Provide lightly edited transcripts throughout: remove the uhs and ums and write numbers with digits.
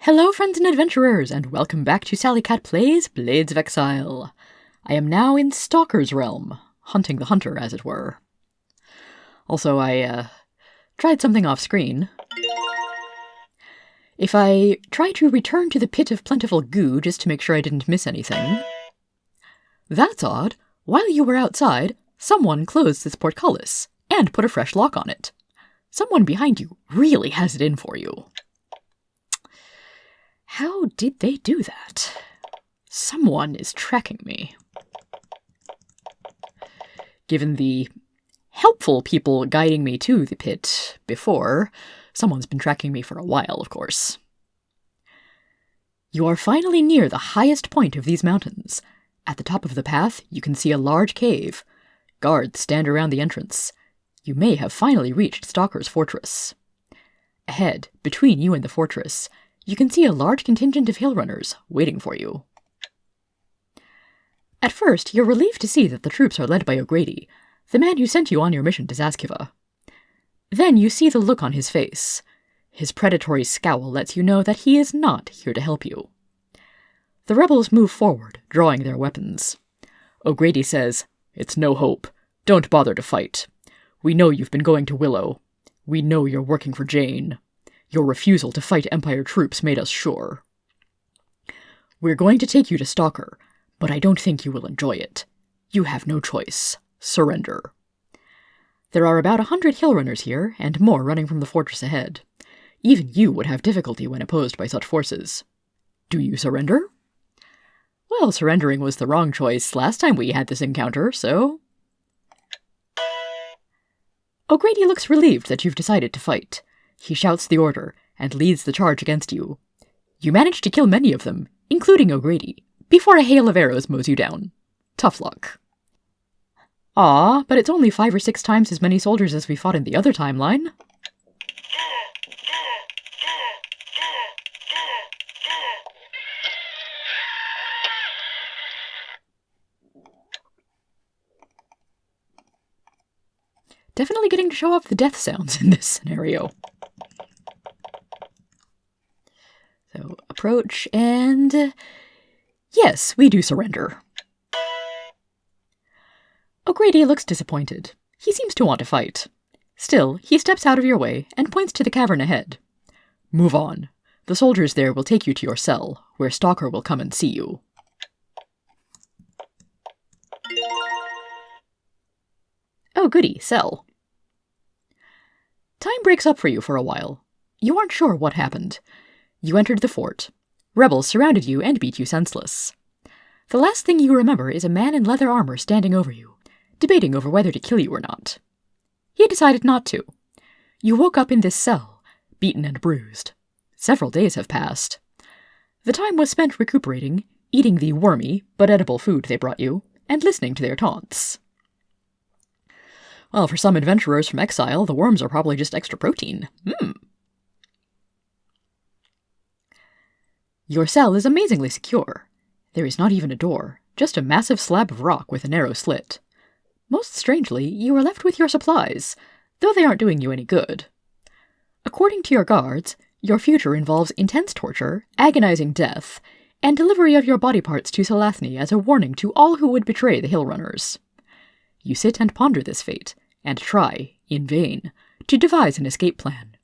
Hello friends and adventurers, and welcome back to Sally Cat Plays Blades of Exile. I am now in Stalker's realm, hunting the hunter, as it were. Also, I tried something off-screen. If I try to return to the pit of plentiful goo just to make sure I didn't miss anything... That's odd. While you were outside, someone closed this portcullis and put a fresh lock on it. Someone behind you really has it in for you. How did they do that? Someone is tracking me. Given the helpful people guiding me to the pit before, someone's been tracking me for a while, of course. You are finally near the highest point of these mountains. At the top of the path, you can see a large cave. Guards stand around the entrance. You may have finally reached Stalker's fortress. Ahead, between you and the fortress, you can see a large contingent of hill runners waiting for you. At first, you're relieved to see that the troops are led by O'Grady, the man who sent you on your mission to Zaskiva. Then you see the look on his face. His predatory scowl lets you know that he is not here to help you. The rebels move forward, drawing their weapons. O'Grady says, "It's no hope. Don't bother to fight. We know you've been going to Willow. We know you're working for Jane. Your refusal to fight Empire troops made us sure. We're going to take you to Stalker, but I don't think you will enjoy it. You have no choice. Surrender." There are about 100 hill runners here, and more running from the fortress ahead. Even you would have difficulty when opposed by such forces. Do you surrender? Well, surrendering was the wrong choice last time we had this encounter, so... O'Grady looks relieved that you've decided to fight. He shouts the order, and leads the charge against you. You manage to kill many of them, including O'Grady, before a hail of arrows mows you down. Tough luck. Aw, but it's only 5 or 6 times as many soldiers as we fought in the other timeline. Definitely getting to show off the death sounds in this scenario. So, approach, and... yes, we do surrender. O'Grady looks disappointed. He seems to want to fight. Still, he steps out of your way and points to the cavern ahead. Move on. The soldiers there will take you to your cell, where Stalker will come and see you. Oh goody, cell. Time breaks up for you for a while. You aren't sure what happened. You entered the fort. Rebels surrounded you and beat you senseless. The last thing you remember is a man in leather armor standing over you, debating over whether to kill you or not. He decided not to. You woke up in this cell, beaten and bruised. Several days have passed. The time was spent recuperating, eating the wormy but edible food they brought you, and listening to their taunts. Well, for some adventurers from Exile, the worms are probably just extra protein. Your cell is amazingly secure. There is not even a door, just a massive slab of rock with a narrow slit. Most strangely, you are left with your supplies, though they aren't doing you any good. According to your guards, your future involves intense torture, agonizing death, and delivery of your body parts to Salathni as a warning to all who would betray the hill runners. You sit and ponder this fate, and try, in vain, to devise an escape plan.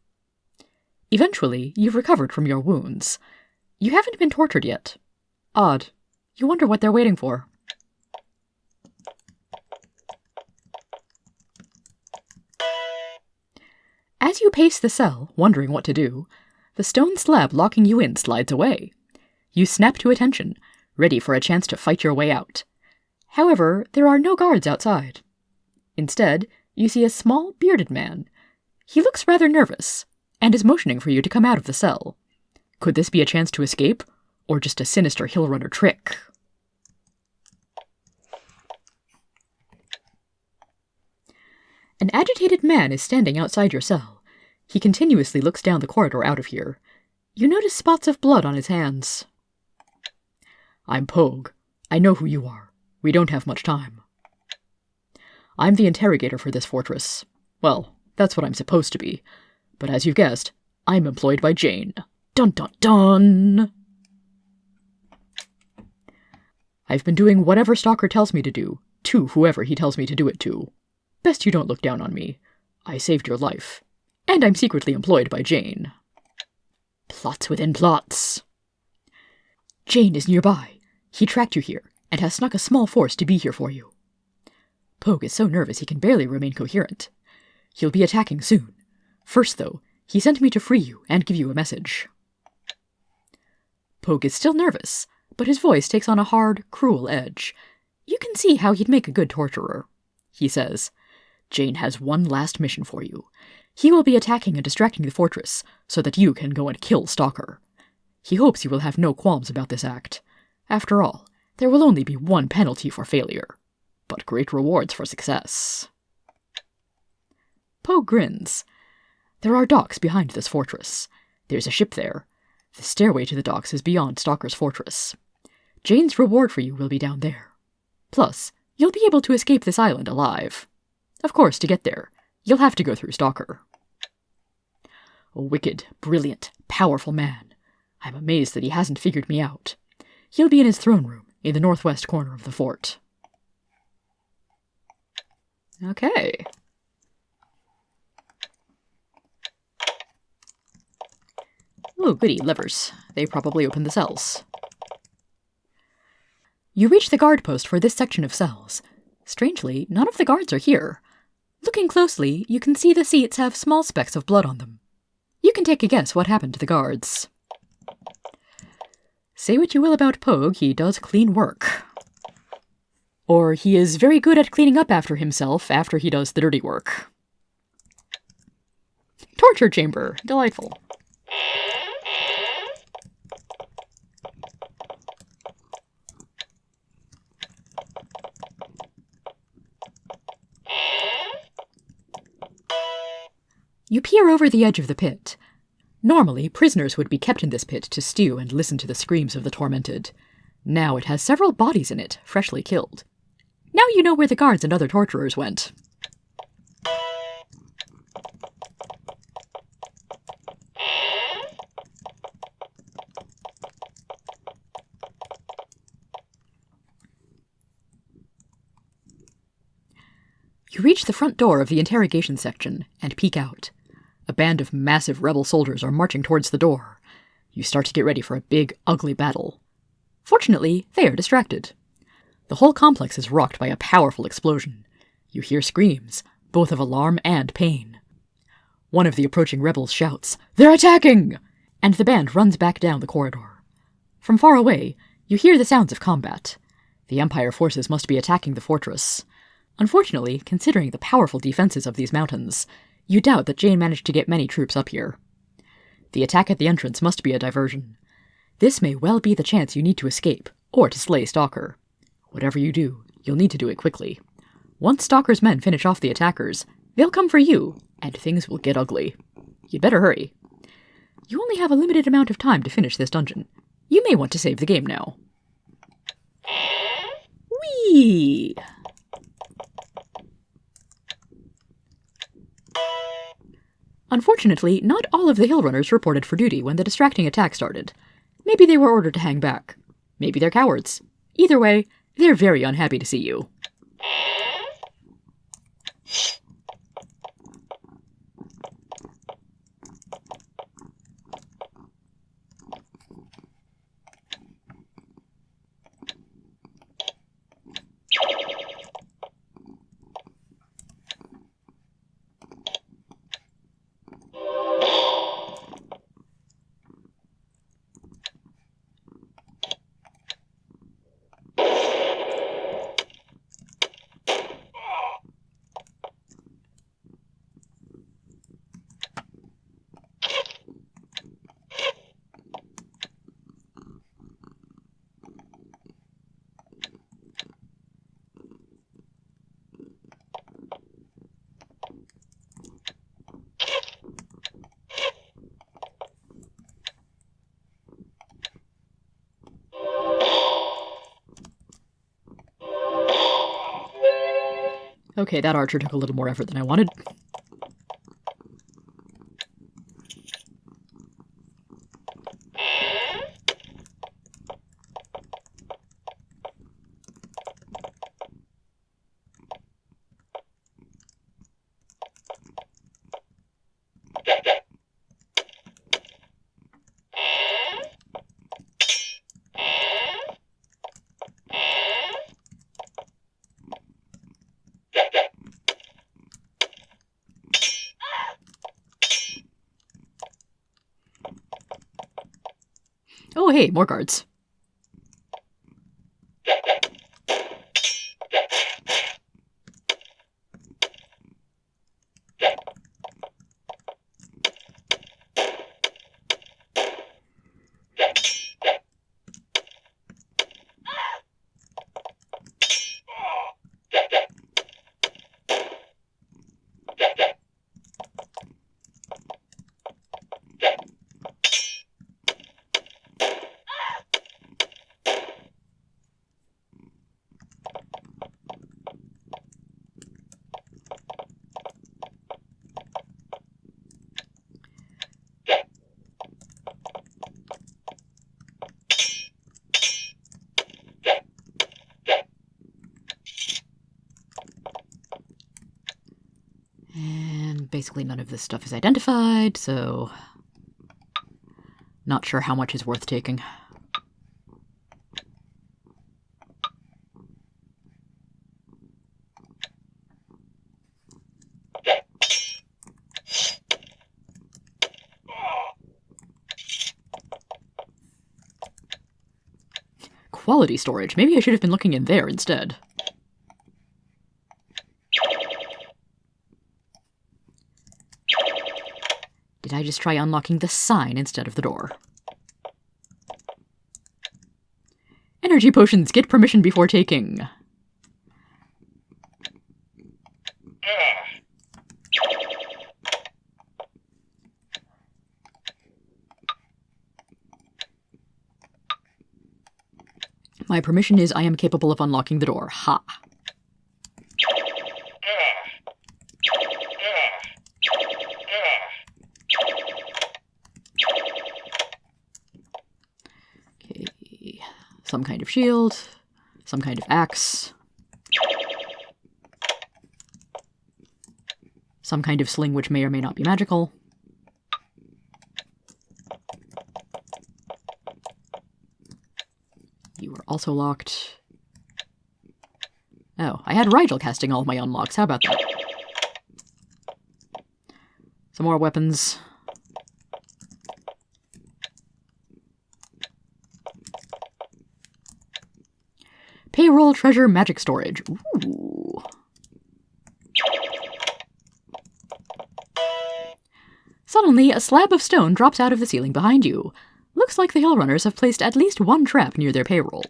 Eventually, you've recovered from your wounds. You haven't been tortured yet. Odd. You wonder what they're waiting for. As you pace the cell, wondering what to do, the stone slab locking you in slides away. You snap to attention, ready for a chance to fight your way out. However, there are no guards outside. Instead, you see a small, bearded man. He looks rather nervous, and is motioning for you to come out of the cell. Could this be a chance to escape, or just a sinister hill runner trick? An agitated man is standing outside your cell. He continuously looks down the corridor out of here. You notice spots of blood on his hands. I'm Pogue. I know who you are. We don't have much time. I'm the interrogator for this fortress. Well, that's what I'm supposed to be. But as you've guessed, I'm employed by Jane. Dun dun dun! I've been doing whatever Stalker tells me to do, to whoever he tells me to do it to. Best you don't look down on me. I saved your life. And I'm secretly employed by Jane. Plots within plots. Jane is nearby. He tracked you here, and has snuck a small force to be here for you. Pogue is so nervous he can barely remain coherent. He'll be attacking soon. First, though, he sent me to free you and give you a message. Pogue is still nervous, but his voice takes on a hard, cruel edge. You can see how he'd make a good torturer. He says, Jane has one last mission for you. He will be attacking and distracting the fortress, so that you can go and kill Stalker. He hopes you will have no qualms about this act. After all, there will only be one penalty for failure, but great rewards for success. Poe grins. There are docks behind this fortress. There's a ship there. The stairway to the docks is beyond Stalker's fortress. Jane's reward for you will be down there. Plus, you'll be able to escape this island alive. Of course, to get there, you'll have to go through Stalker. A wicked, brilliant, powerful man. I'm amazed that he hasn't figured me out. He'll be in his throne room, in the northwest corner of the fort. Okay. Oh, goody, levers. They probably open the cells. You reach the guard post for this section of cells. Strangely, none of the guards are here. Looking closely, you can see the seats have small specks of blood on them. You can take a guess what happened to the guards. Say what you will about Pogue, he does clean work. Or he is very good at cleaning up after himself after he does the dirty work. Torture chamber. Delightful. You peer over the edge of the pit. Normally, prisoners would be kept in this pit to stew and listen to the screams of the tormented. Now it has several bodies in it, freshly killed. Now you know where the guards and other torturers went. You reach the front door of the interrogation section and peek out. A band of massive rebel soldiers are marching towards the door. You start to get ready for a big, ugly battle. Fortunately, they are distracted. The whole complex is rocked by a powerful explosion. You hear screams, both of alarm and pain. One of the approaching rebels shouts, "They're attacking!" And the band runs back down the corridor. From far away, you hear the sounds of combat. The Empire forces must be attacking the fortress. Unfortunately, considering the powerful defenses of these mountains, you doubt that Jane managed to get many troops up here. The attack at the entrance must be a diversion. This may well be the chance you need to escape, or to slay Stalker. Whatever you do, you'll need to do it quickly. Once Stalker's men finish off the attackers, they'll come for you, and things will get ugly. You'd better hurry. You only have a limited amount of time to finish this dungeon. You may want to save the game now. Whee! Unfortunately, not all of the hill runners reported for duty when the distracting attack started. Maybe they were ordered to hang back. Maybe they're cowards. Either way, they're very unhappy to see you. Okay, that archer took a little more effort than I wanted. Oh hey, more guards. And basically none of this stuff is identified, so not sure how much is worth taking. Quality storage. Maybe I should have been looking in there instead. Did I just try unlocking the sign instead of the door? Energy potions. Get permission before taking. My permission is I am capable of unlocking the door. Ha! Okay. Some kind of shield. Some kind of axe. Some kind of sling which may or may not be magical. You were also locked. Oh, I had Rigel casting all of my unlocks. How about that? Some more weapons. Payroll, treasure, magic storage. Ooh. Suddenly, a slab of stone drops out of the ceiling behind you. Looks like the hill runners have placed at least one trap near their payroll.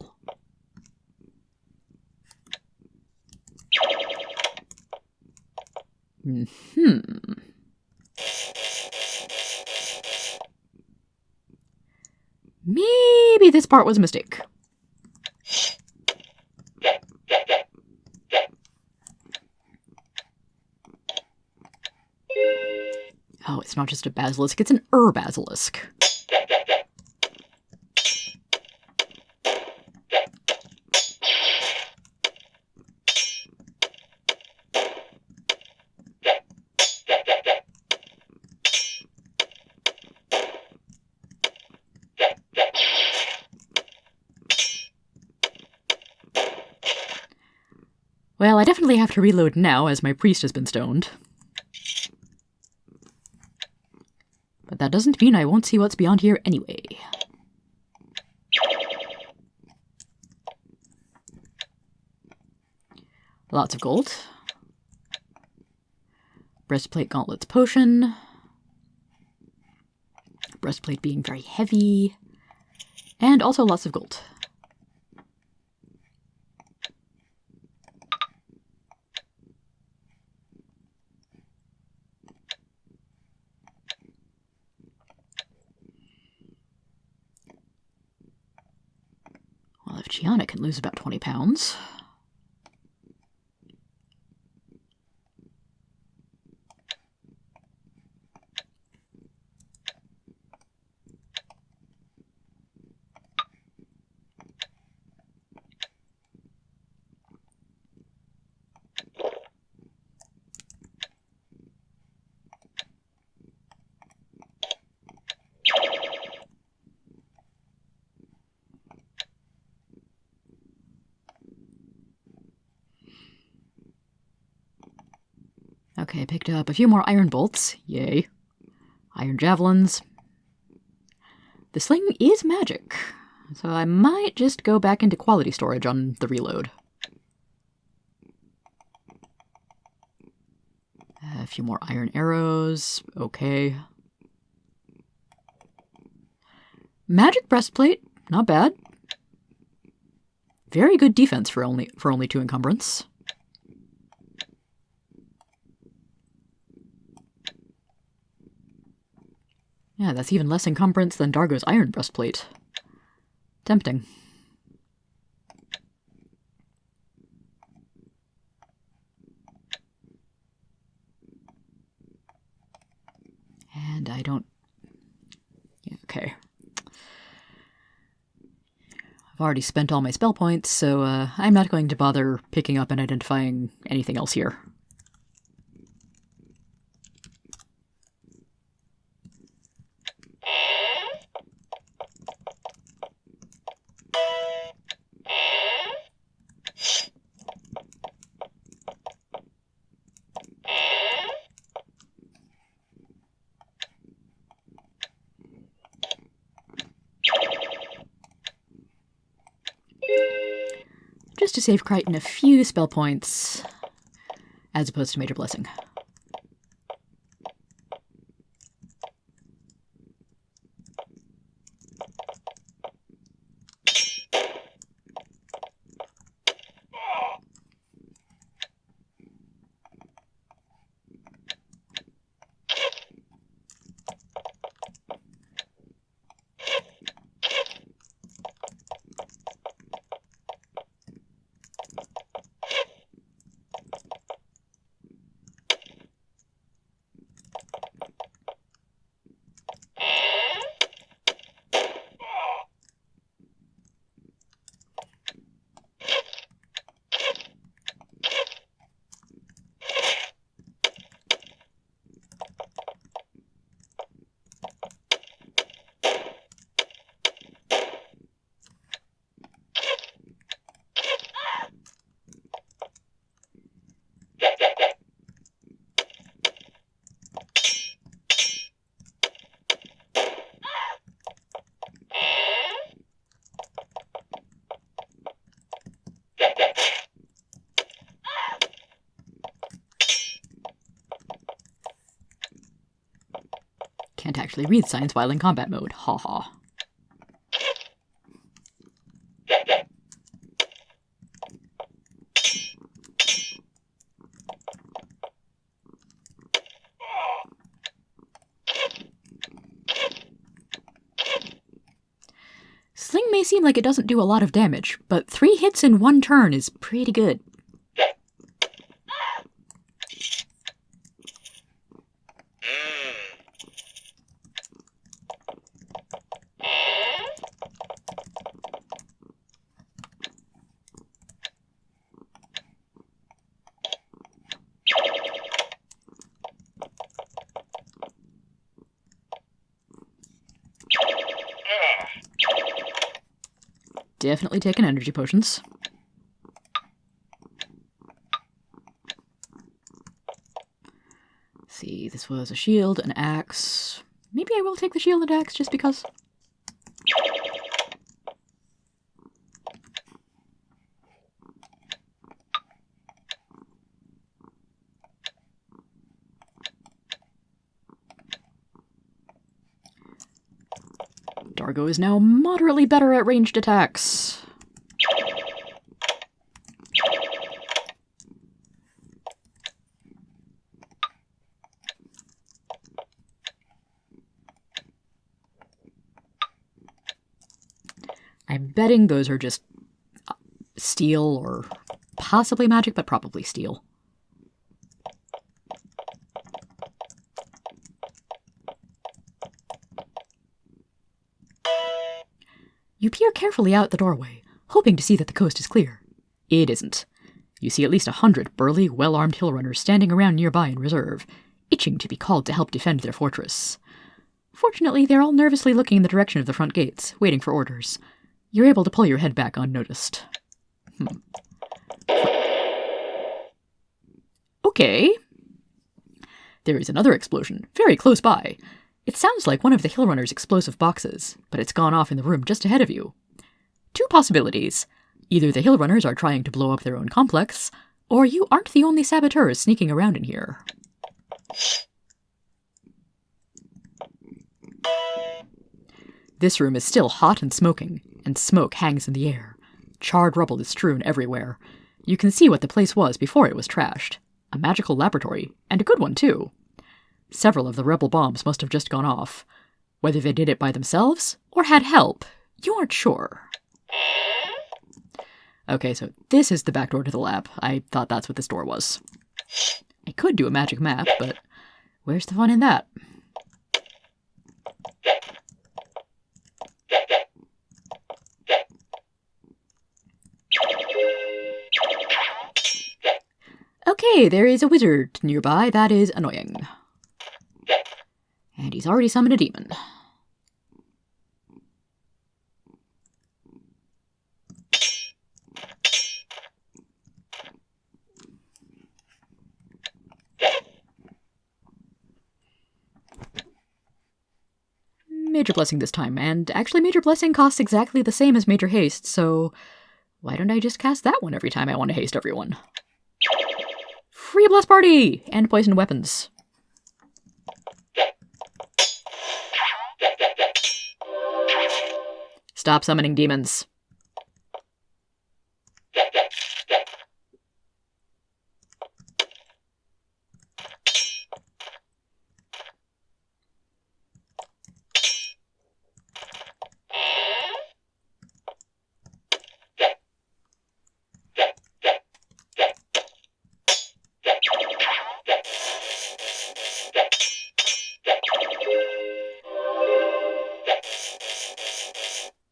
Maybe this part was a mistake. Oh, it's not just a basilisk, it's an basilisk. Well, I definitely have to reload now, as my priest has been stoned. But that doesn't mean I won't see what's beyond here anyway. Lots of gold. Breastplate, gauntlets, potion. Breastplate being very heavy. And also lots of gold. Well, if Gianna can lose about 20 pounds... Okay, I picked up a few more iron bolts. Yay. Iron javelins. The sling is magic, so I might just go back into quality storage on the reload. A few more iron arrows, okay. Magic breastplate, not bad. Very good defense for only 2 encumbrance. Yeah, that's even less encumbrance than Dargo's iron breastplate. Tempting. And I don't... Yeah, okay. I've already spent all my spell points, so I'm not going to bother picking up and identifying anything else here. Just to save Crichton a few spell points, as opposed to Major Blessing. Can't actually read signs while in combat mode. Ha ha. Sling may seem like it doesn't do a lot of damage, but 3 hits in 1 turn is pretty good. Definitely taking energy potions. Let's see, this was a shield, an axe. Maybe I will take the shield and axe just because. Dargo is now moderately better at ranged attacks. I'm betting those are just steel or possibly magic, but probably steel. You peer carefully out the doorway, hoping to see that the coast is clear. It isn't. You see at least 100 burly, well-armed hill runners standing around nearby in reserve, itching to be called to help defend their fortress. Fortunately, they're all nervously looking in the direction of the front gates, waiting for orders. You're able to pull your head back unnoticed. Okay. There is another explosion, very close by. It sounds like one of the Hill Runner's explosive boxes, but it's gone off in the room just ahead of you. Two possibilities. Either the Hill Runners are trying to blow up their own complex, or you aren't the only saboteurs sneaking around in here. This room is still hot and smoking, and smoke hangs in the air. Charred rubble is strewn everywhere. You can see what the place was before it was trashed. A magical laboratory, and a good one too. Several of the rebel bombs must have just gone off. Whether they did it by themselves, or had help, you aren't sure. Okay, so this is the back door to the lab. I thought that's what this door was. I could do a magic map, but where's the fun in that? Okay, there is a wizard nearby. That is annoying. And he's already summoned a demon. Major Blessing this time, and actually Major Blessing costs exactly the same as Major Haste, so why don't I just cast that one every time I want to haste everyone? Free Bless Party! And poison weapons. Stop summoning demons.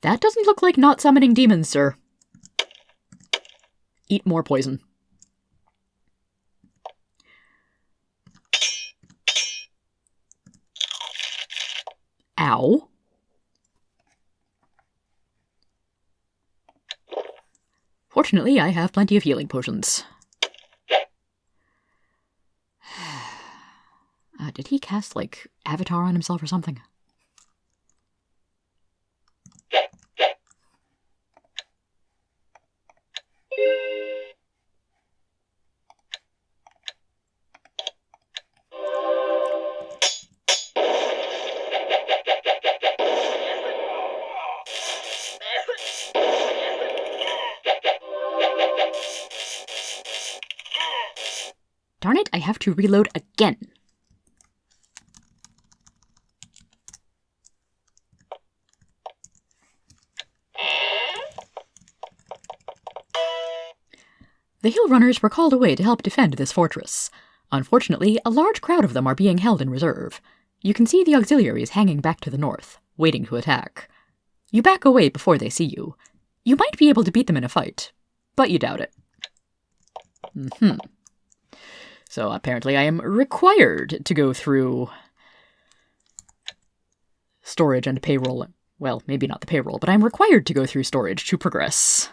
That doesn't look like not summoning demons, sir. Eat more poison. Ow. Fortunately, I have plenty of healing potions. Did he cast, like, Avatar on himself or something? Darn it, I have to reload again. The Hill Runners were called away to help defend this fortress. Unfortunately, a large crowd of them are being held in reserve. You can see the auxiliaries hanging back to the north, waiting to attack. You back away before they see you. You might be able to beat them in a fight, but you doubt it. So apparently I am required to go through storage and payroll. Well, maybe not the payroll, but I'm required to go through storage to progress.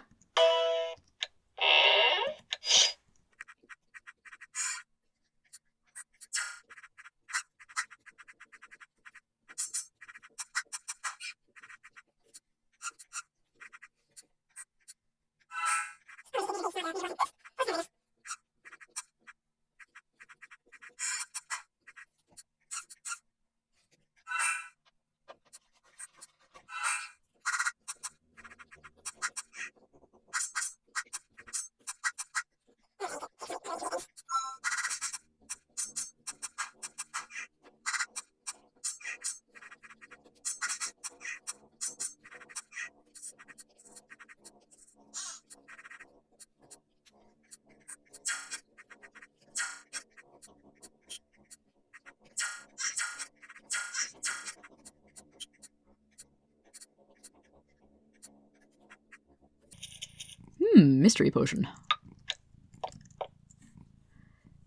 Mystery potion.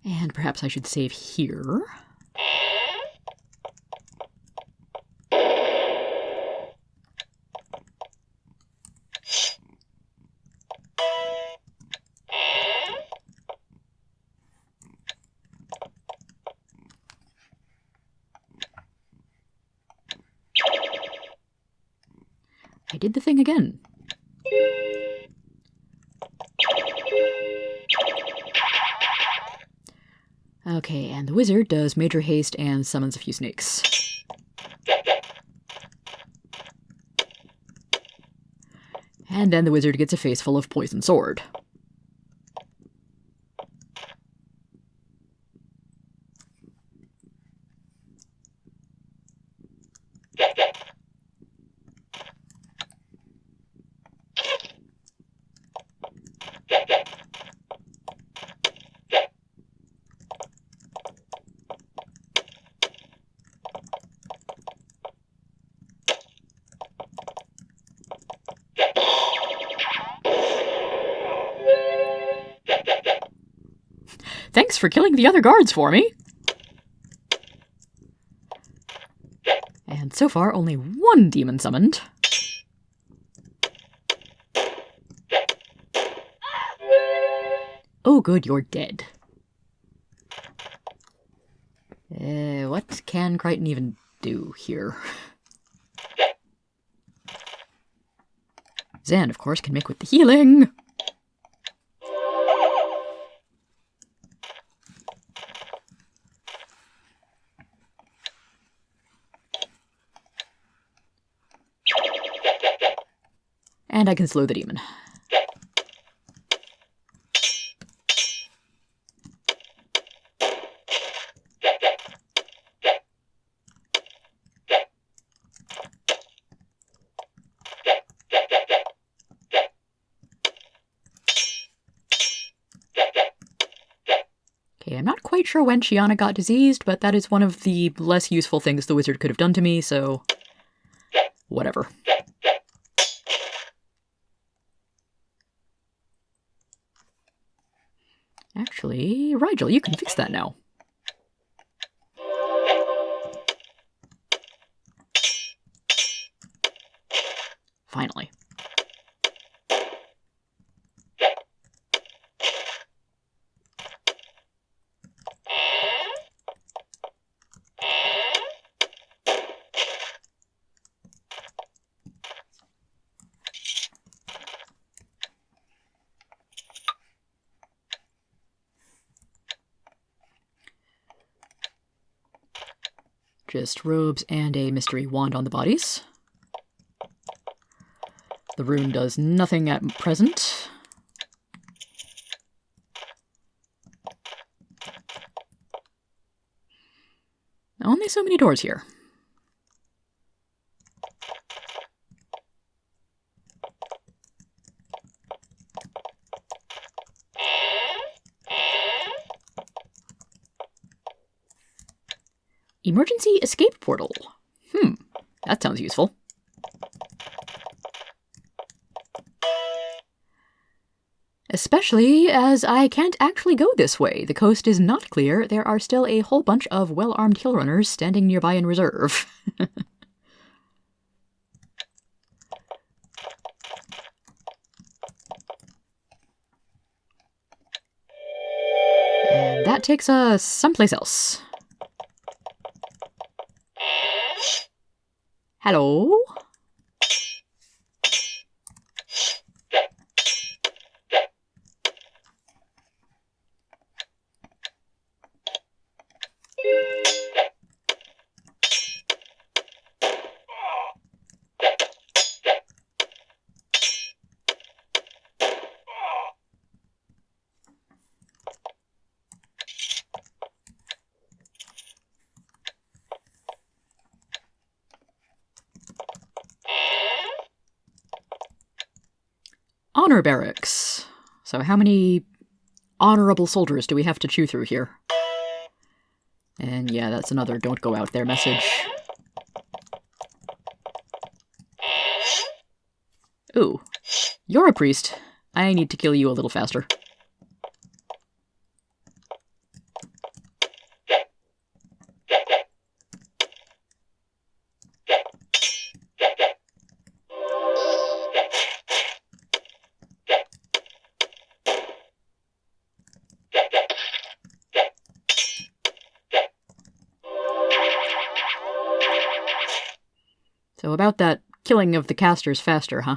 And perhaps I should save here. I did the thing again. Okay, and the wizard does major haste and summons a few snakes. And then the wizard gets a face full of poison sword. Thanks for killing the other guards for me! And so far, only one demon summoned. Oh good, you're dead. What can Crichton even do here? Zan, of course, can make with the healing! And I can slow the demon. Okay, I'm not quite sure when Shiana got diseased, but that is one of the less useful things the wizard could have done to me, so whatever. Actually, Rigel, you can fix that now. Finally. Just robes and a mystery wand on the bodies. The rune does nothing at present. Only so many doors here. Emergency escape portal. That sounds useful. Especially as I can't actually go this way. The coast is not clear. There are still a whole bunch of well-armed hill runners standing nearby in reserve. And that takes us someplace else. Hello? Honor barracks. So how many honorable soldiers do we have to chew through here? And yeah, that's another don't go out there message. Ooh, you're a priest. I need to kill you a little faster. So about that killing of the casters faster, huh?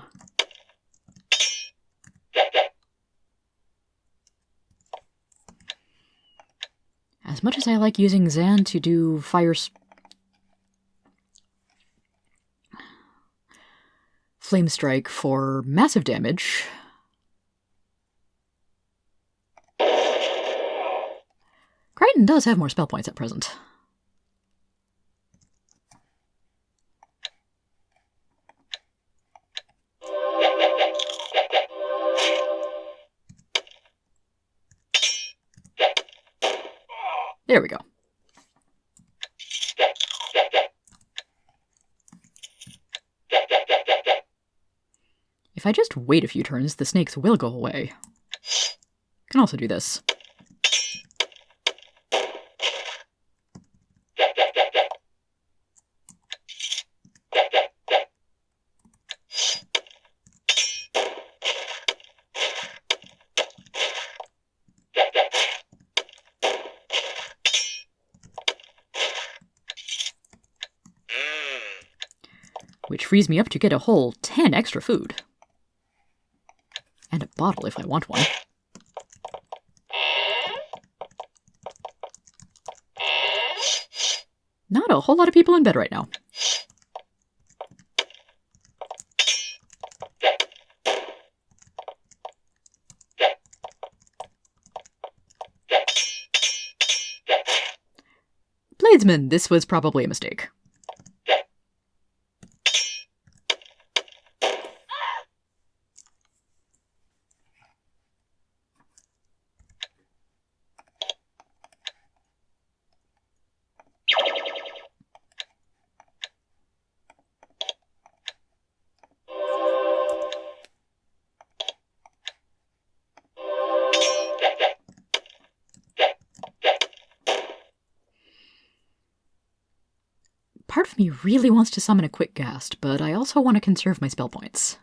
As much as I like using Zan to do Flame Strike for massive damage, Crichton does have more spell points at present. There we go. If I just wait a few turns, the snakes will go away. Can also do this. Which frees me up to get a whole 10 extra food. And a bottle if I want one. Not a whole lot of people in bed right now. Bladesman, this was probably a mistake. Part of me really wants to summon a quick ghast, but I also want to conserve my spell points.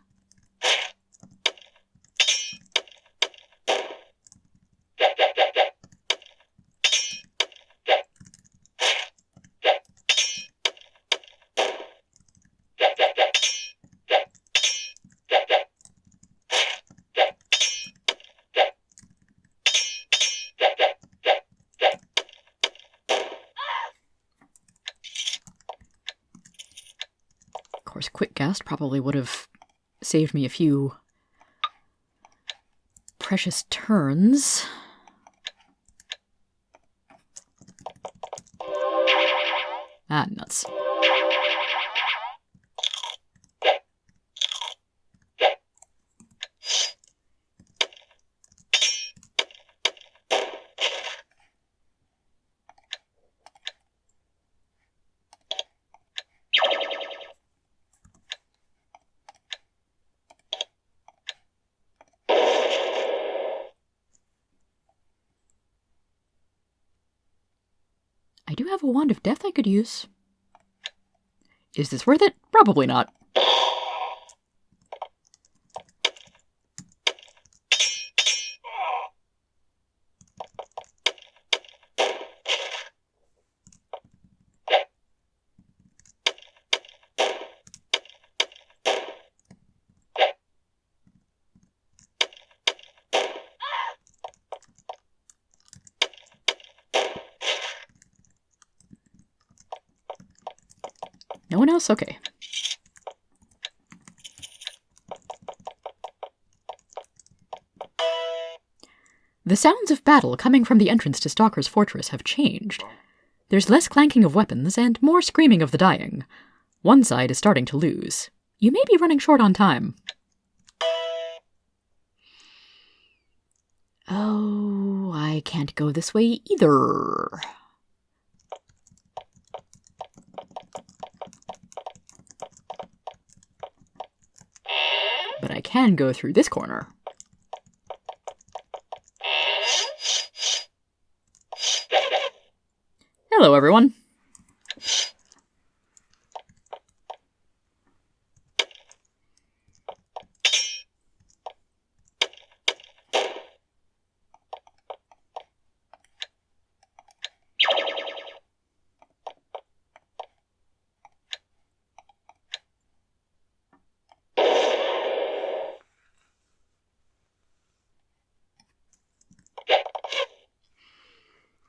Of course, quick ghast probably would have saved me a few precious turns. Ah, nuts. I do have a Wand of Death I could use. Is this worth it? Probably not. No one else? Okay. The sounds of battle coming from the entrance to Stalker's fortress have changed. There's less clanking of weapons and more screaming of the dying. One side is starting to lose. You may be running short on time. Oh, I can't go this way either. But I can go through this corner. Hello, everyone.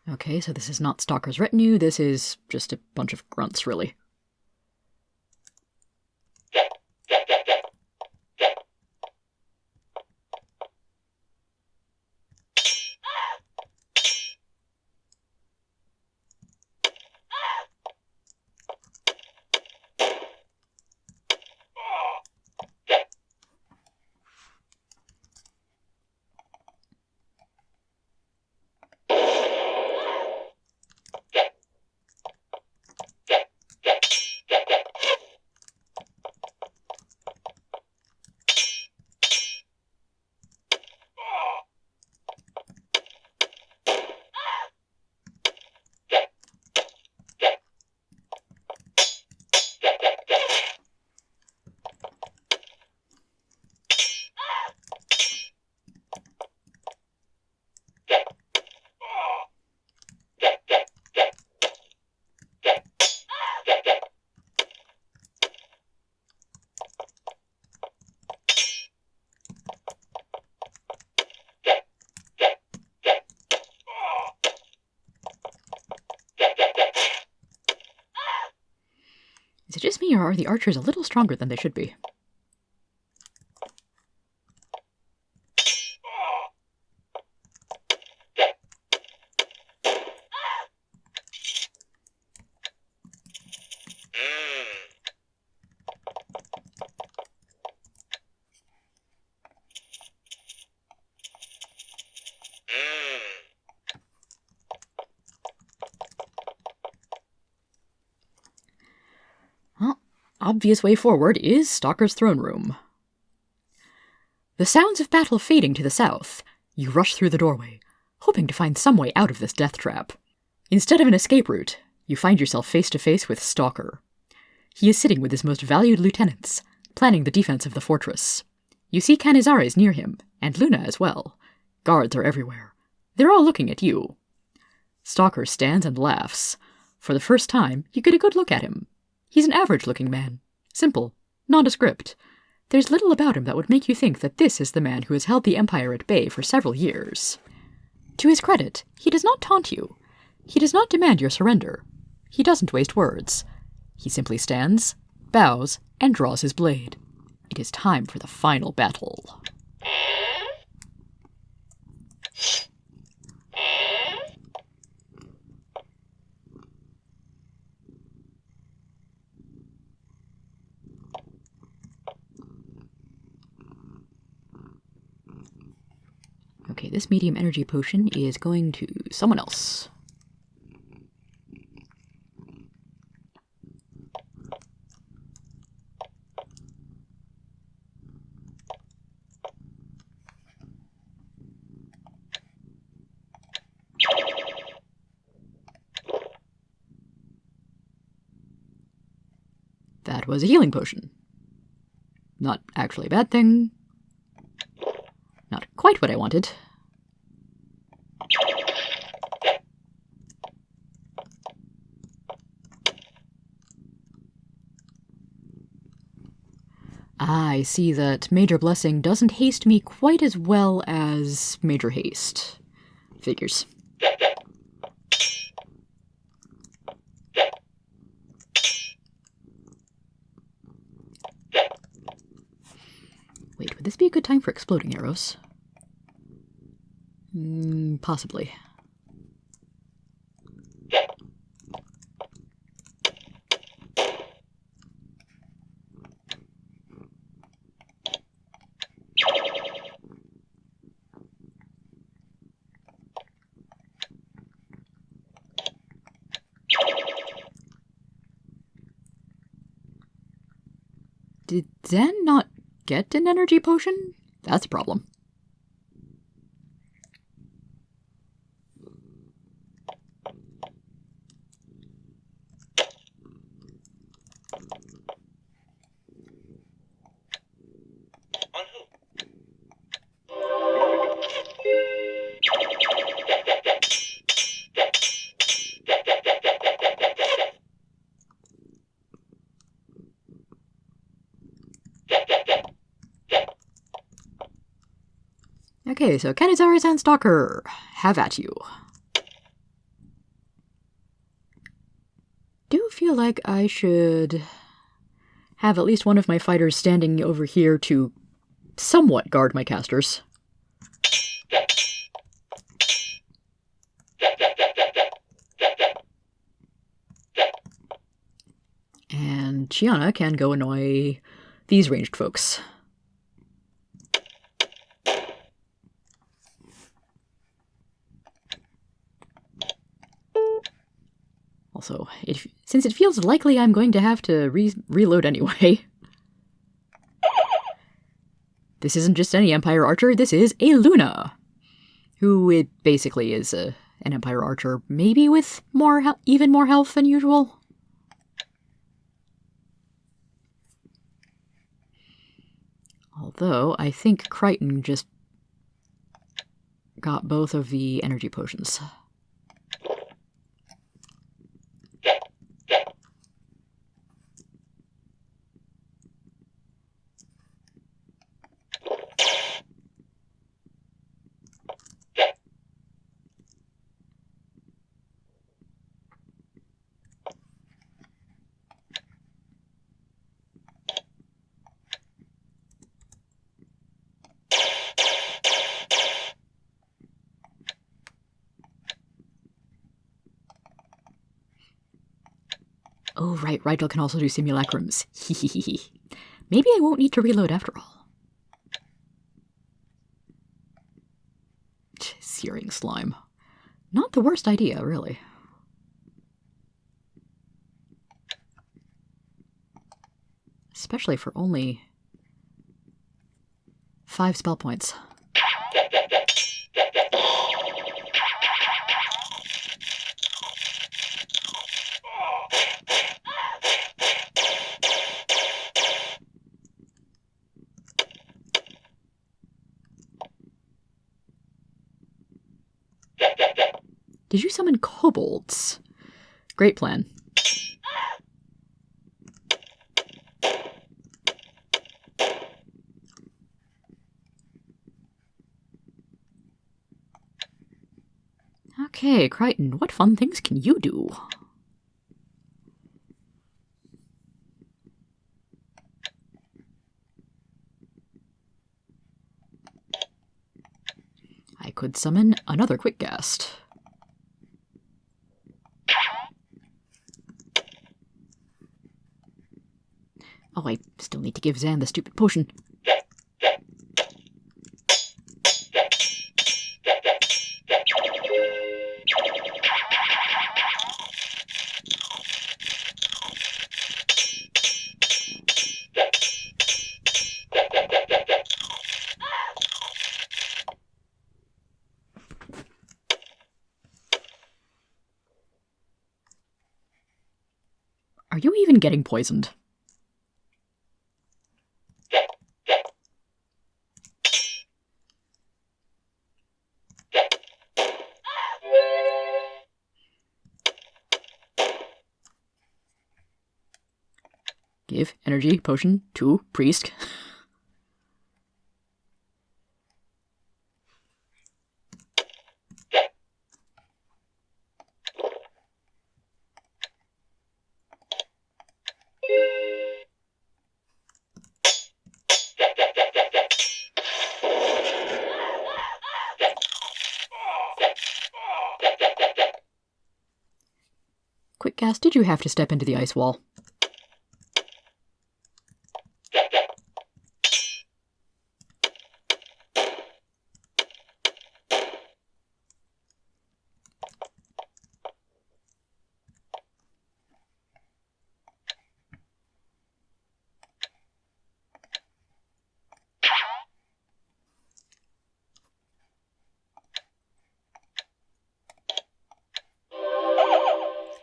Okay, so this is not Stalker's retinue, this is just a bunch of grunts, really. Is it just me, or are the archers a little stronger than they should be? Well, obvious way forward is Stalker's throne room. The sounds of battle fading to the south, you rush through the doorway, hoping to find some way out of this death trap. Instead of an escape route, you find yourself face to face with Stalker. He is sitting with his most valued lieutenants, planning the defense of the fortress. You see Canizares near him, and Luna as well. Guards are everywhere. They're all looking at you. Stalker stands and laughs. For the first time, you get a good look at him. He's an average-looking man. Simple. Nondescript. There's little about him that would make you think that this is the man who has held the Empire at bay for several years. To his credit, he does not taunt you. He does not demand your surrender. He doesn't waste words. He simply stands, bows, and draws his blade. It is time for the final battle. Okay, this medium energy potion is going to someone else. That was a healing potion. Not actually a bad thing. Not quite what I wanted. I see that Major Blessing doesn't haste me quite as well as Major Haste. Figures. Wait, would this be a good time for exploding arrows? Possibly. Did Zen not get an energy potion? That's a problem. Okay, so Canizares and Stalker, have at you. feel like I should have at least one of my fighters standing over here to somewhat guard my casters. And Chiana can go annoy these ranged folks. Also, since it feels likely I'm going to have to reload anyway. This isn't just any Empire Archer, this is a Luna, who it basically is an Empire Archer, maybe with even more health than usual. Although, I think Crichton just got both of the energy potions. Oh, right, Rigel can also do simulacrums. Hehehe. Maybe I won't need to reload after all. Searing slime. Not the worst idea, really. Especially for only 5 spell points. Did you summon kobolds? Great plan. Okay, Crichton, what fun things can you do? I could summon another Quickcast. Oh, I still need to give Zan the stupid potion. Are you even getting poisoned? Give energy potion to priest. Quickcast, did you have to step into the ice wall?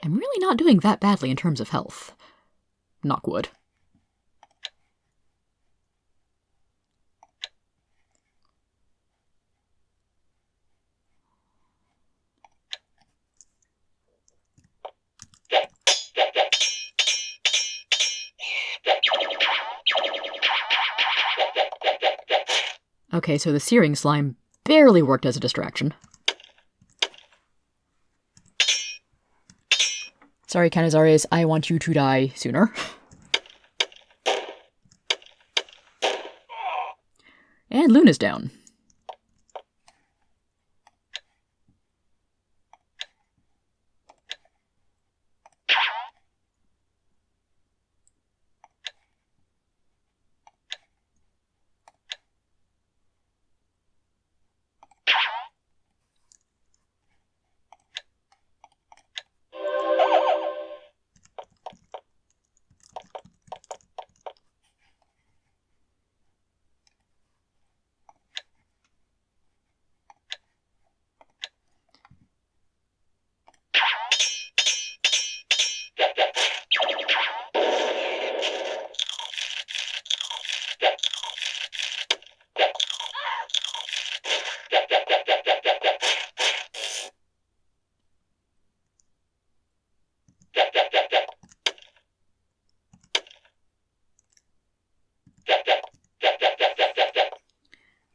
I'm really not doing that badly in terms of health. Knock wood. Okay, so the searing slime barely worked as a distraction. Sorry, Canizares, I want you to die sooner. And Luna's down.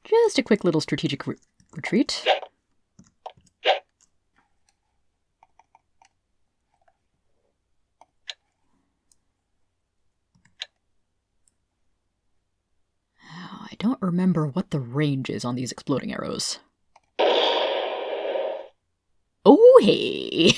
Just a quick little strategic retreat. I don't remember what the range is on these exploding arrows. Oh, hey!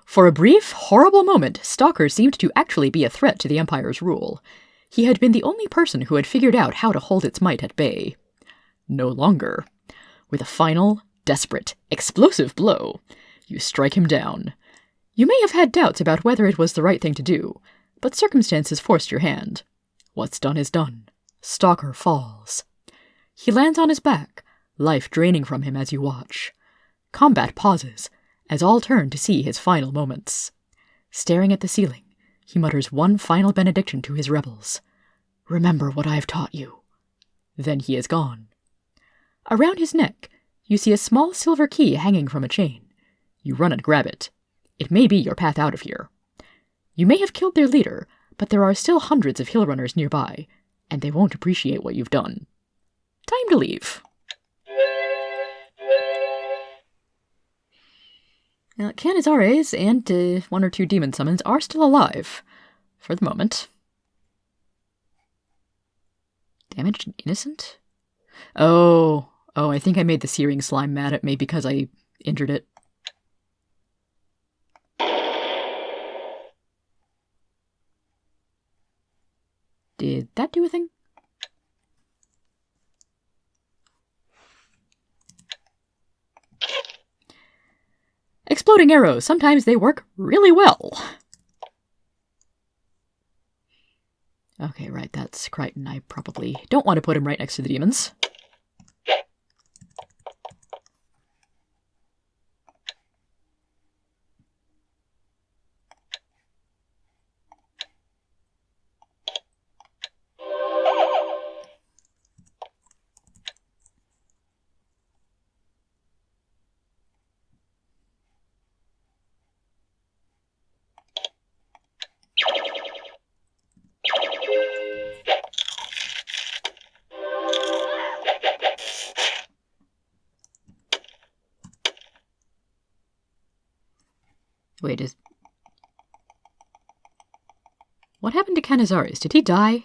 For a brief, horrible moment, Stalker seemed to actually be a threat to the Empire's rule. He had been the only person who had figured out how to hold its might at bay. No longer. With a final, desperate, explosive blow, you strike him down. You may have had doubts about whether it was the right thing to do, but circumstances forced your hand. What's done is done. Stalker falls. He lands on his back, life draining from him as you watch. Combat pauses, as all turn to see his final moments. Staring at the ceiling, he mutters one final benediction to his rebels. Remember what I've taught you. Then he is gone. Around his neck, you see a small silver key hanging from a chain. You run and grab it. It may be your path out of here. You may have killed their leader, but there are still hundreds of hill runners nearby, and they won't appreciate what you've done. Time to leave. Now, Canizares and one or two demon summons are still alive, for the moment. Damaged and innocent? Oh, I think I made the Searing Slime mad at me because I injured it. Did that do a thing? Exploding arrows, sometimes they work really well. Okay, right, that's Crichton. I probably don't want to put him right next to the demons. Wait, what happened to Canizares? Did he die?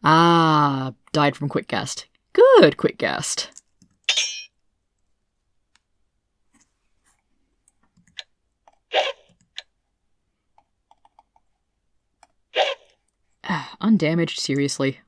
Ah, died from quick cast. Good quick cast. Undamaged, seriously.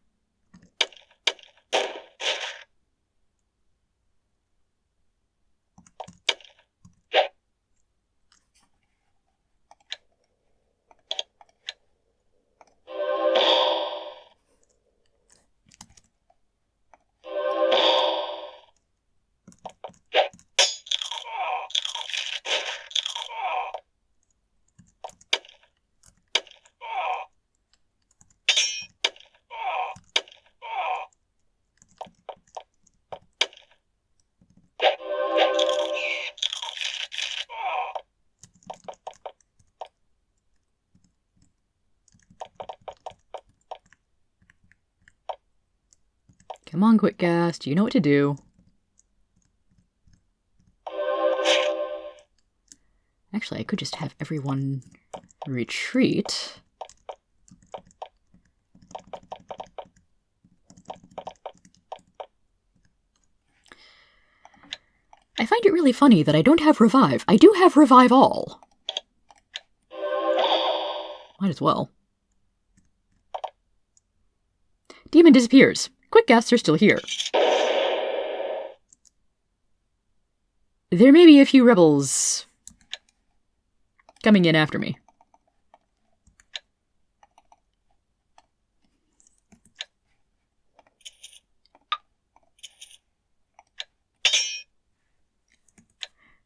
Come on, quick cast. You know what to do. Actually, I could just have everyone retreat. I find it really funny that I don't have Revive. I do have Revive All. Might as well. Demon disappears. Quick guess, they're still here. There may be a few rebels coming in after me.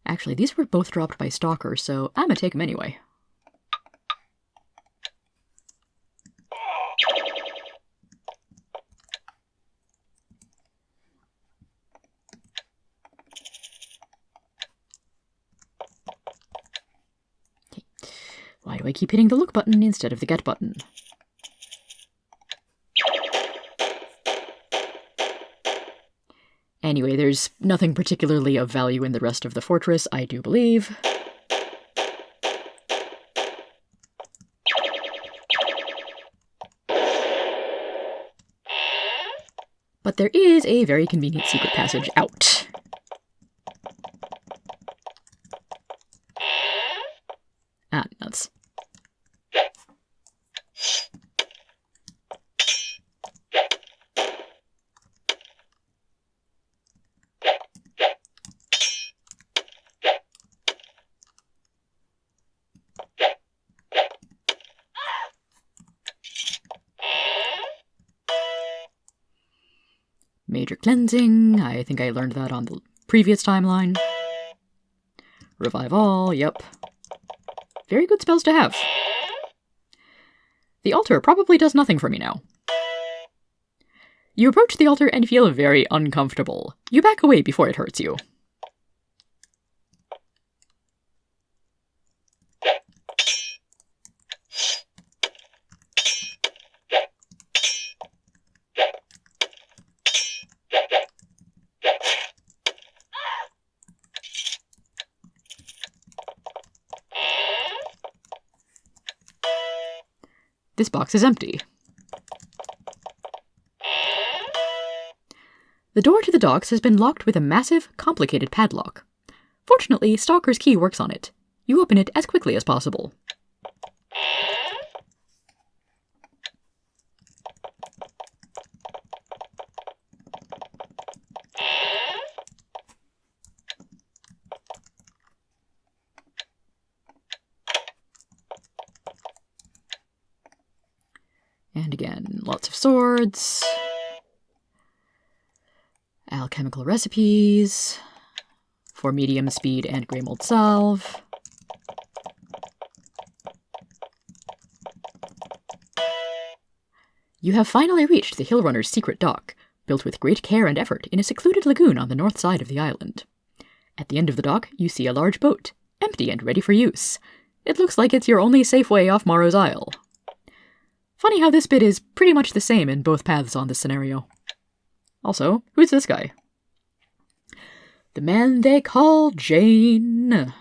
Actually, these were both dropped by Stalker, so I'm gonna take them anyway. Okay. Why do I keep hitting the look button instead of the get button? Anyway, there's nothing particularly of value in the rest of the fortress, I do believe. But there is a very convenient secret passage out. Ah, nuts. Major cleansing, I think I learned that on the previous timeline. Revive all, yep. Very good spells to have. The altar probably does nothing for me now. You approach the altar and feel very uncomfortable. You back away before it hurts you. This box is empty. The door to the docks has been locked with a massive, complicated padlock. Fortunately, Stalker's key works on it. You open it as quickly as possible. And again, lots of swords, alchemical recipes for medium speed and grey mold salve. You have finally reached the Hill Runner's secret dock, built with great care and effort in a secluded lagoon on the north side of the island. At the end of the dock, you see a large boat, empty and ready for use. It looks like it's your only safe way off Morrow's Isle. Funny how this bit is pretty much the same in both paths on this scenario. Also, who's this guy? The man they call Jane.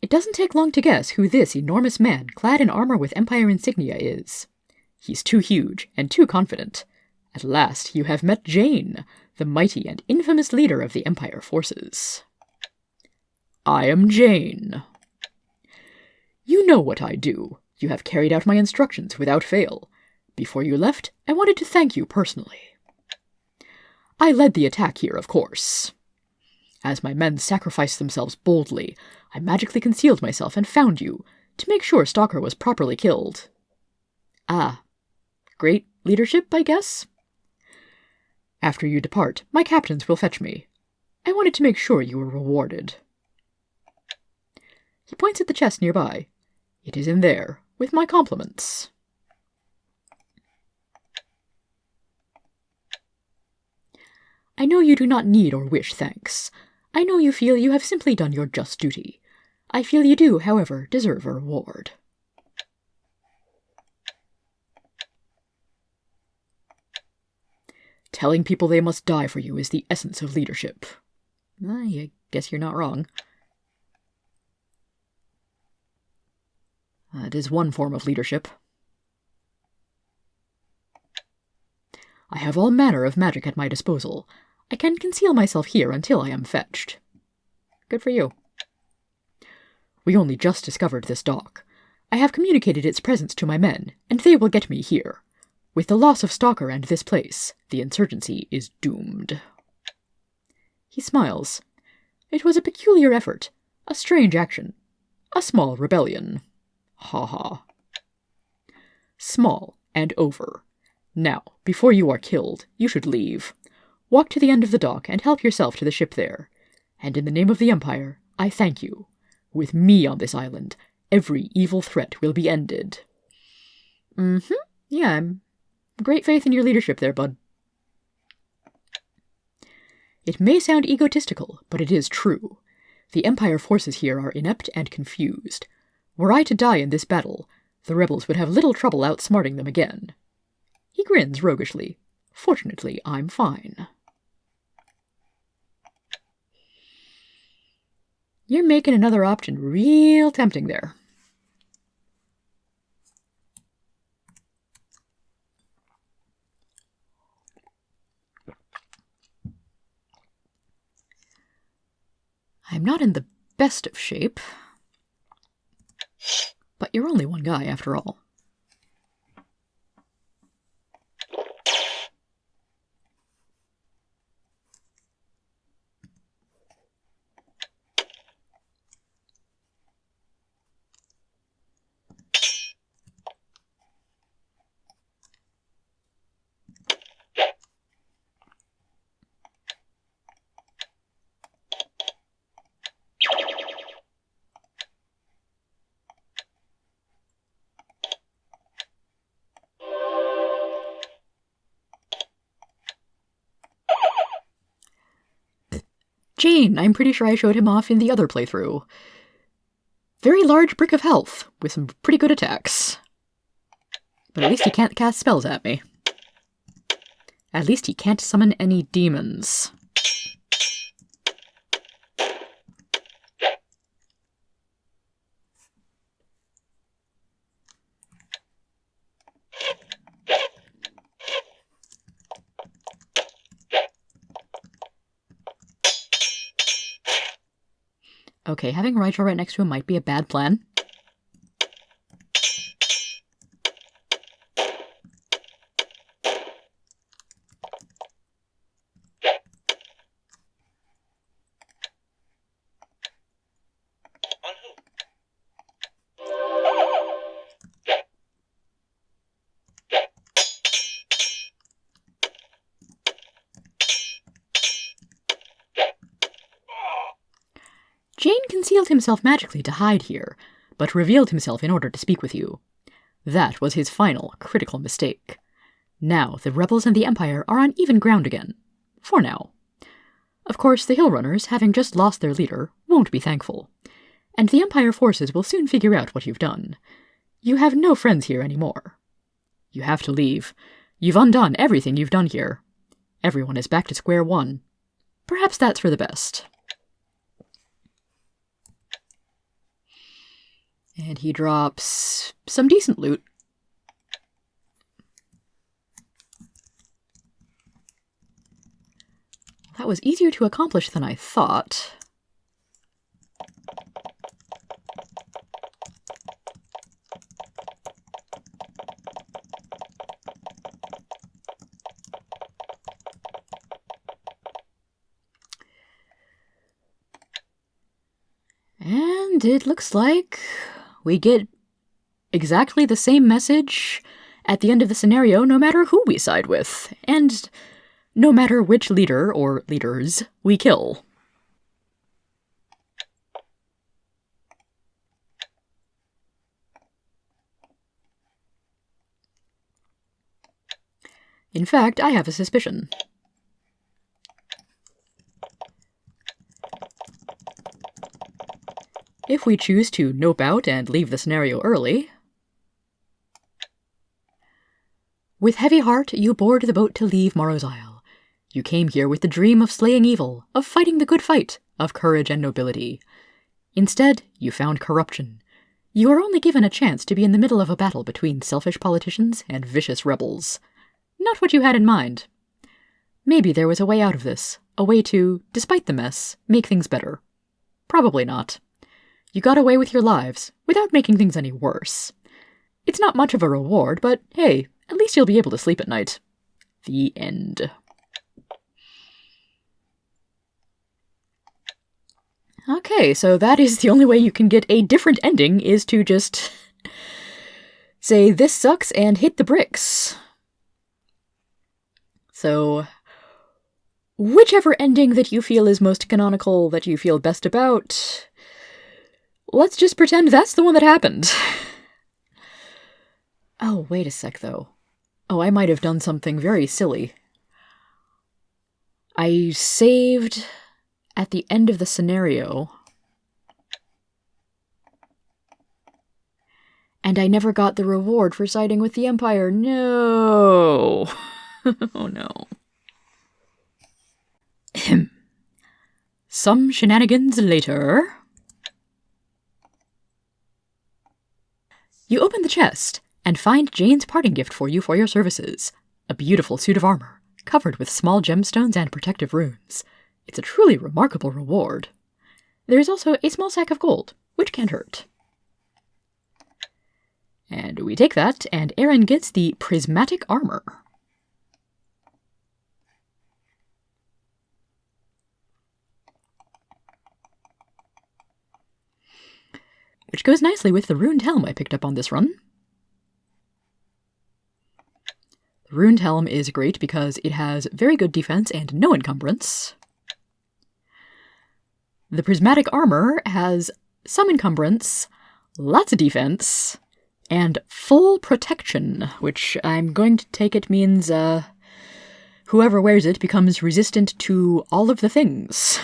It doesn't take long to guess who this enormous man, clad in armor with Empire insignia, is. He's too huge and too confident. At last you have met Jane, the mighty and infamous leader of the Empire forces. I am Jane. You know what I do. You have carried out my instructions without fail. Before you left, I wanted to thank you personally. I led the attack here, of course. As my men sacrificed themselves boldly, I magically concealed myself and found you, to make sure Stalker was properly killed. Ah, great leadership, I guess? After you depart, my captains will fetch me. I wanted to make sure you were rewarded. He points at the chest nearby. It is in there, with my compliments. I know you do not need or wish thanks. I know you feel you have simply done your just duty. I feel you do, however, deserve a reward. Telling people they must die for you is the essence of leadership. I guess you're not wrong. That is one form of leadership. I have all manner of magic at my disposal. I can conceal myself here until I am fetched. Good for you. We only just discovered this dock. I have communicated its presence to my men, and they will get me here. With the loss of Stalker and this place, the insurgency is doomed. He smiles. It was a peculiar effort, a strange action, a small rebellion. Ha ha. Small and over. Now, before you are killed, you should leave. Walk to the end of the dock and help yourself to the ship there. And in the name of the Empire, I thank you. With me on this island, every evil threat will be ended. Yeah, great faith in your leadership there, bud. It may sound egotistical, but it is true. The Empire forces here are inept and confused. Were I to die in this battle, the rebels would have little trouble outsmarting them again. He grins roguishly. Fortunately, I'm fine. You're making another option real tempting there. I'm not in the best of shape, but you're only one guy after all. Jane, I'm pretty sure I showed him off in the other playthrough. Very large brick of health, with some pretty good attacks. But at least he can't cast spells at me. At least he can't summon any demons. Okay, having Rachel right next to him might be a bad plan. Jane concealed himself magically to hide here, but revealed himself in order to speak with you. That was his final, critical mistake. Now the rebels and the Empire are on even ground again. For now. Of course, the Hill Runners, having just lost their leader, won't be thankful. And the Empire forces will soon figure out what you've done. You have no friends here anymore. You have to leave. You've undone everything you've done here. Everyone is back to square one. Perhaps that's for the best. And he drops some decent loot. That was easier to accomplish than I thought. And it looks like we get exactly the same message at the end of the scenario no matter who we side with, and no matter which leader or leaders we kill. In fact, I have a suspicion. If we choose to nope out and leave the scenario early... With heavy heart, you board the boat to leave Morrow's Isle. You came here with the dream of slaying evil, of fighting the good fight, of courage and nobility. Instead, you found corruption. You are only given a chance to be in the middle of a battle between selfish politicians and vicious rebels. Not what you had in mind. Maybe there was a way out of this, a way to, despite the mess, make things better. Probably not. You got away with your lives, without making things any worse. It's not much of a reward, but hey, at least you'll be able to sleep at night. The end. Okay, so that is the only way you can get a different ending, is to just say, this sucks, and hit the bricks. So, whichever ending that you feel is most canonical, that you feel best about, let's just pretend that's the one that happened. Oh, wait a sec, though. Oh, I might have done something very silly. I saved at the end of the scenario, and I never got the reward for siding with the Empire. No! Oh no. Some shenanigans later. You open the chest and find Jane's parting gift for you for your services. A beautiful suit of armor, covered with small gemstones and protective runes. It's a truly remarkable reward. There is also a small sack of gold, which can't hurt. And we take that, and Aaron gets the prismatic armor. Which goes nicely with the runed helm I picked up on this run. The runed helm is great because it has very good defense and no encumbrance. The prismatic armor has some encumbrance, lots of defense, and full protection, which I'm going to take it means whoever wears it becomes resistant to all of the things.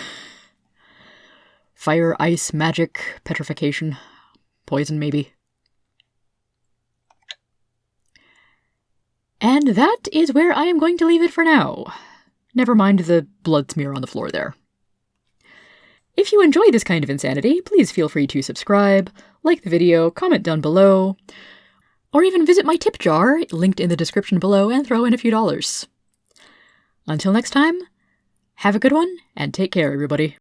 Fire, ice, magic, petrification, poison maybe. And that is where I am going to leave it for now. Never mind the blood smear on the floor there. If you enjoy this kind of insanity, please feel free to subscribe, like the video, comment down below, or even visit my tip jar, linked in the description below, and throw in a few dollars. Until next time, have a good one, and take care, everybody.